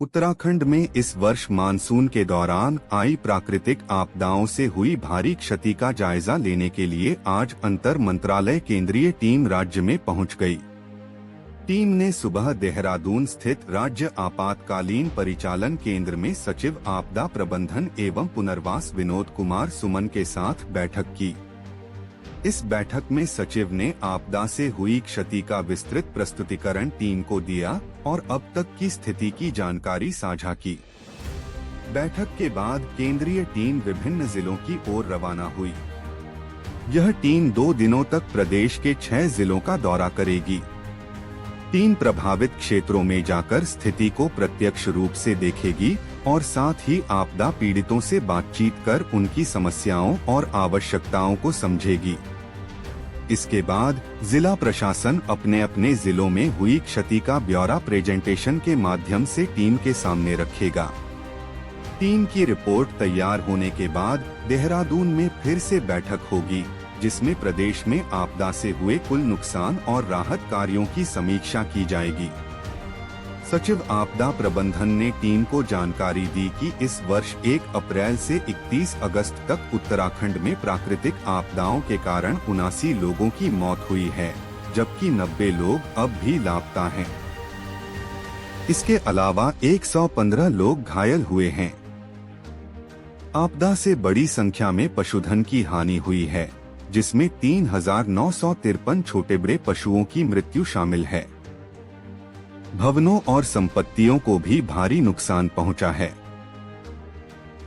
उत्तराखंड में इस वर्ष मानसून के दौरान आई प्राकृतिक आपदाओं से हुई भारी क्षति का जायजा लेने के लिए आज अंतर मंत्रालय केंद्रीय टीम राज्य में पहुंच गई। टीम ने सुबह देहरादून स्थित राज्य आपातकालीन परिचालन केंद्र में सचिव आपदा प्रबंधन एवं पुनर्वास विनोद कुमार सुमन के साथ बैठक की। इस बैठक में सचिव ने आपदा से हुई क्षति का विस्तृत प्रस्तुतिकरण टीम को दिया और अब तक की स्थिति की जानकारी साझा की। बैठक के बाद केंद्रीय टीम विभिन्न जिलों की ओर रवाना हुई। यह टीम 2 दिनों तक प्रदेश के 6 जिलों का दौरा करेगी। टीम प्रभावित क्षेत्रों में जाकर स्थिति को प्रत्यक्ष रूप से देखेगी और साथ ही आपदा पीड़ितों से बातचीत कर उनकी समस्याओं और आवश्यकताओं को समझेगी। इसके बाद जिला प्रशासन अपने अपने जिलों में हुई क्षति का ब्यौरा प्रेजेंटेशन के माध्यम से टीम के सामने रखेगा। टीम की रिपोर्ट तैयार होने के बाद देहरादून में फिर से बैठक होगी, जिसमें प्रदेश में आपदा से हुए कुल नुकसान और राहत कार्यों की समीक्षा की जाएगी। सचिव आपदा प्रबंधन ने टीम को जानकारी दी कि इस वर्ष 1 अप्रैल से 31 अगस्त तक उत्तराखंड में प्राकृतिक आपदाओं के कारण 79 लोगों की मौत हुई है, जबकि 90 लोग अब भी लापता हैं। इसके अलावा 115 लोग घायल हुए हैं। आपदा से बड़ी संख्या में पशुधन की हानि हुई है, जिसमें 3,953 छोटे बड़े पशुओं की मृत्यु शामिल है। भवनों और संपत्तियों को भी भारी नुकसान पहुंचा है।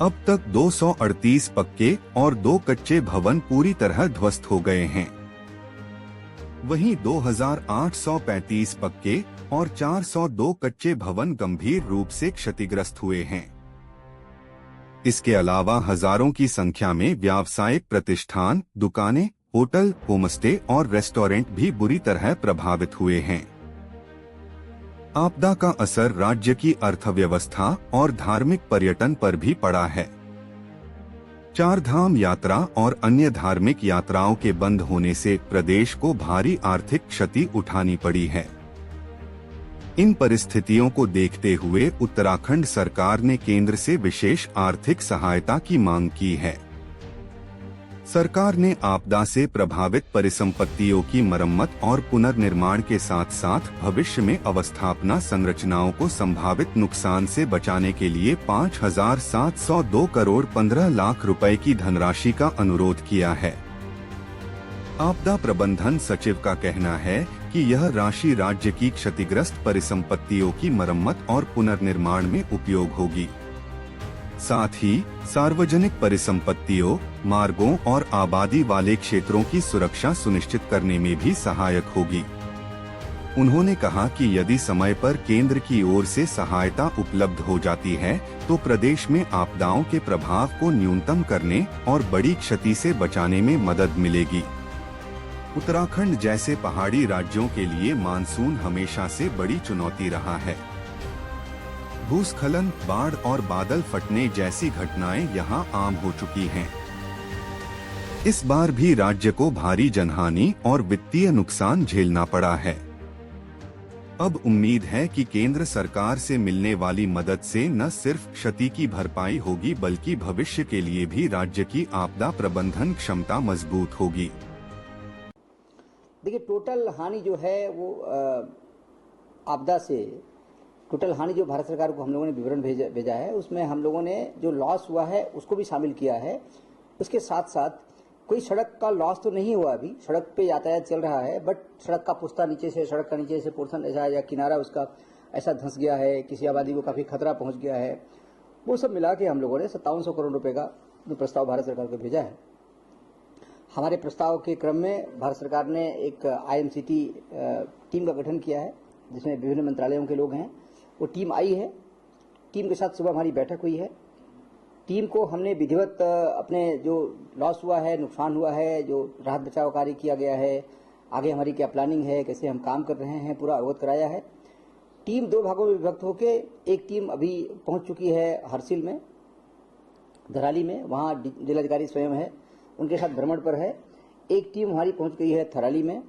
अब तक 238 पक्के और 2 कच्चे भवन पूरी तरह ध्वस्त हो गए हैं। वहीं 2,835 पक्के और 402 कच्चे भवन गंभीर रूप से क्षतिग्रस्त हुए हैं। इसके अलावा हजारों की संख्या में व्यावसायिक प्रतिष्ठान, दुकानें, होटल, होमस्टे और रेस्टोरेंट भी बुरी तरह प्रभावित हुए हैं। आपदा का असर राज्य की अर्थव्यवस्था और धार्मिक पर्यटन पर भी पड़ा है। 4 धाम यात्रा और अन्य धार्मिक यात्राओं के बंद होने से प्रदेश को भारी आर्थिक क्षति उठानी पड़ी है। इन परिस्थितियों को देखते हुए उत्तराखंड सरकार ने केंद्र से विशेष आर्थिक सहायता की मांग की है। सरकार ने आपदा से प्रभावित परिसंपत्तियों की मरम्मत और पुनर्निर्माण के साथ साथ भविष्य में अवस्थापना संरचनाओं को संभावित नुकसान से बचाने के लिए 5,702 करोड़ 15 लाख रुपए की धनराशि का अनुरोध किया है। आपदा प्रबंधन सचिव का कहना है कि यह राशि राज्य की क्षतिग्रस्त परिसंपत्तियों की मरम्मत और पुनर्निर्माण में उपयोग होगी। साथ ही सार्वजनिक परिसंपत्तियों, मार्गों और आबादी वाले क्षेत्रों की सुरक्षा सुनिश्चित करने में भी सहायक होगी। उन्होंने कहा कि यदि समय पर केंद्र की ओर से सहायता उपलब्ध हो जाती है तो प्रदेश में आपदाओं के प्रभाव को न्यूनतम करने और बड़ी क्षति से बचाने में मदद मिलेगी। उत्तराखंड जैसे पहाड़ी राज्यों के लिए मानसून हमेशा से बड़ी चुनौती रहा है। भूस्खलन, बाढ़ और बादल फटने जैसी घटनाएं यहां आम हो चुकी हैं। इस बार भी राज्य को भारी जनहानि और वित्तीय नुकसान झेलना पड़ा है। अब उम्मीद है कि केंद्र सरकार से मिलने वाली मदद से न सिर्फ क्षति की भरपाई होगी बल्कि भविष्य के लिए भी राज्य की आपदा प्रबंधन क्षमता मजबूत होगी। देखिए, टोटल हानि जो है वो आपदा से टोटल हानि जो भारत सरकार को हम लोगों ने विवरण भेजा है, उसमें हम लोगों ने जो लॉस हुआ है उसको भी शामिल किया है। उसके साथ साथ कोई सड़क का लॉस तो नहीं हुआ, अभी सड़क पे यातायात चल रहा है, बट सड़क का पुस्ता नीचे से, सड़क का नीचे से पोर्शन ऐसा या किनारा उसका ऐसा धंस गया है, किसी आबादी को काफ़ी खतरा पहुंच गया है। वो सब मिला के हम लोगों ने 5700 करोड़ रुपए का जो प्रस्ताव भारत सरकार को भेजा है। हमारे प्रस्ताव के क्रम में भारत सरकार ने एक IMCT टीम का गठन किया है, जिसमें विभिन्न मंत्रालयों के लोग हैं। वो टीम आई है। टीम के साथ सुबह हमारी बैठक हुई है। टीम को हमने विधिवत अपने जो लॉस हुआ है, नुकसान हुआ है, जो राहत बचाव कार्य किया गया है, आगे हमारी क्या प्लानिंग है, कैसे हम काम कर रहे हैं, पूरा अवगत कराया है। टीम 2 भागों में विभक्त होकर एक टीम अभी पहुंच चुकी है हरसिल में, धराली में, वहाँ जिलाधिकारी स्वयं है, उनके साथ भ्रमण पर है। एक टीम हमारी पहुंच गई है थराली में,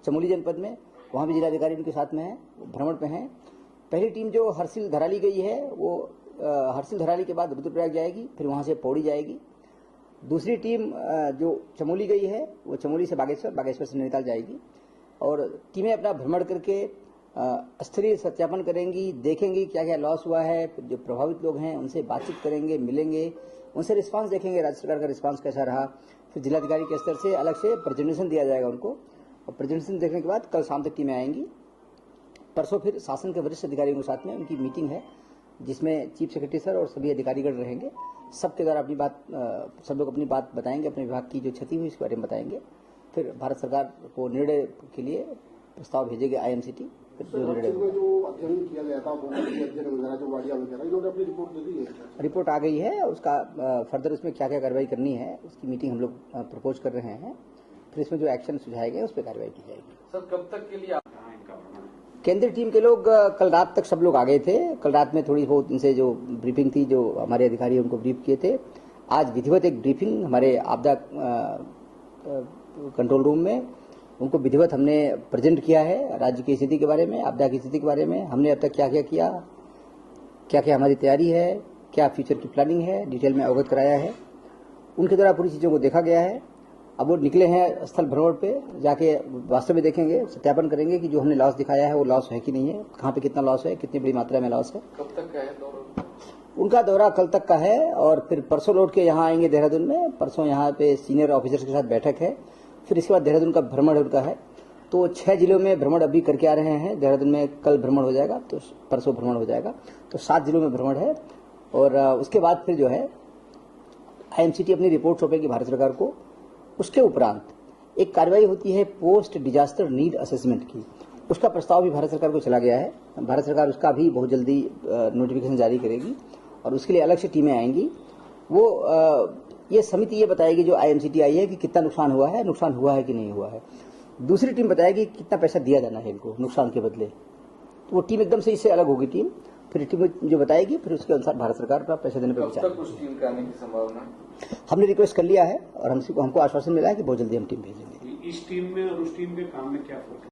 चमोली जनपद में, वहाँ भी जिलाधिकारी उनके साथ में है, भ्रमण पे हैं। पहली टीम जो हरसिल धराली गई है वो हरसिल धराली के बाद रुद्रप्रयाग जाएगी, फिर वहां से पौड़ी जाएगी। दूसरी टीम जो चमोली गई है वो चमोली से बागेश्वर, बागेश्वर से नैनीताल जाएगी। और टीमें अपना भ्रमण करके स्थलीय सत्यापन करेंगी, देखेंगी क्या क्या लॉस हुआ है, जो प्रभावित लोग हैं उनसे बातचीत करेंगे, मिलेंगे, उनसे रिस्पांस देखेंगे, राज्य सरकार का रिस्पांस कैसा रहा। फिर जिलाधिकारी के स्तर से अलग से प्रेजेंटेशन दिया जाएगा उनको, और प्रेजेंटेशन देखने के बाद कल शाम तक टीमें आएंगी। परसों फिर शासन के वरिष्ठ अधिकारियों के साथ में उनकी मीटिंग है, जिसमें चीफ सेक्रेटरी सर और सभी अधिकारीगण रहेंगे। सबके द्वारा अपनी बात, सब लोग अपनी बात बताएंगे, अपने विभाग की जो क्षति हुई इसके बारे में बताएंगे। फिर भारत सरकार को निर्णय के लिए प्रस्ताव भेजेगी IMCT। जो अध्ययन किया गया था, इन्होंने अपनी रिपोर्ट दे दी है? रिपोर्ट आ गई है, उसका फर्दर उसमें क्या क्या कार्रवाई करनी है उसकी मीटिंग हम लोग प्रपोज कर रहे हैं। फिर इसमें जो एक्शन सुझाए गए उस पर कार्रवाई की जाएगी। सर कब तक के लिए केंद्रीय टीम के लोग कल रात तक सब लोग आ गए थे। कल रात में थोड़ी बहुत उनसे जो ब्रीफिंग थी, जो हमारे अधिकारी उनको ब्रीफ किए थे। आज विधिवत एक ब्रीफिंग हमारे आपदा कंट्रोल रूम में उनको विधिवत हमने प्रेजेंट किया है, राज्य की स्थिति के बारे में, आपदा की स्थिति के बारे में, हमने अब तक क्या क्या किया, क्या क्या हमारी तैयारी है, क्या फ्यूचर की प्लानिंग है, डिटेल में अवगत कराया है। उनके द्वारा पूरी चीज़ों को देखा गया है। अब वो निकले हैं स्थल भ्रमण पे, जाके वास्तव में देखेंगे, सत्यापन करेंगे कि जो हमने लॉस दिखाया है वो लॉस है कि नहीं है, कहाँ पे कितना लॉस है, कितनी बड़ी मात्रा में लॉस है। कब तक का है दौरा? उनका दौरा कल तक का है और फिर परसों लौट के यहाँ आएंगे देहरादून में। परसों यहाँ पे सीनियर ऑफिसर्स के साथ बैठक है, फिर इसके बाद देहरादून का भ्रमण उनका है। तो 6 जिलों में भ्रमण अभी करके आ रहे हैं। देहरादून में कल भ्रमण हो जाएगा, तो परसों भ्रमण हो जाएगा, तो 7 जिलों में भ्रमण है। और उसके बाद फिर जो है IMCT अपनी रिपोर्ट सौंपेगी भारत सरकार को। उसके उपरांत एक कार्रवाई होती है पोस्ट डिजास्टर नीड असेसमेंट की, उसका प्रस्ताव भी भारत सरकार को चला गया है। भारत सरकार उसका भी बहुत जल्दी नोटिफिकेशन जारी करेगी और उसके लिए अलग से टीमें आएंगी। वो ये समिति ये बताएगी जो IMCT आई है कि कितना नुकसान हुआ है कि नहीं हुआ है। दूसरी टीम बताएगी कितना पैसा दिया जाना है इनको नुकसान के बदले। तो वो टीम एकदम से इससे अलग होगी टीम, फिर टीम जो बताएगी फिर उसके अनुसार भारत सरकार का पैसा देने पर विचार। कब तक उस टीम के आने की संभावना? हमने रिक्वेस्ट कर लिया है और हमको आश्वासन मिला है कि बहुत जल्दी हम टीम भेजेंगे। इस टीम में और उस टीम के काम में क्या फर्क है?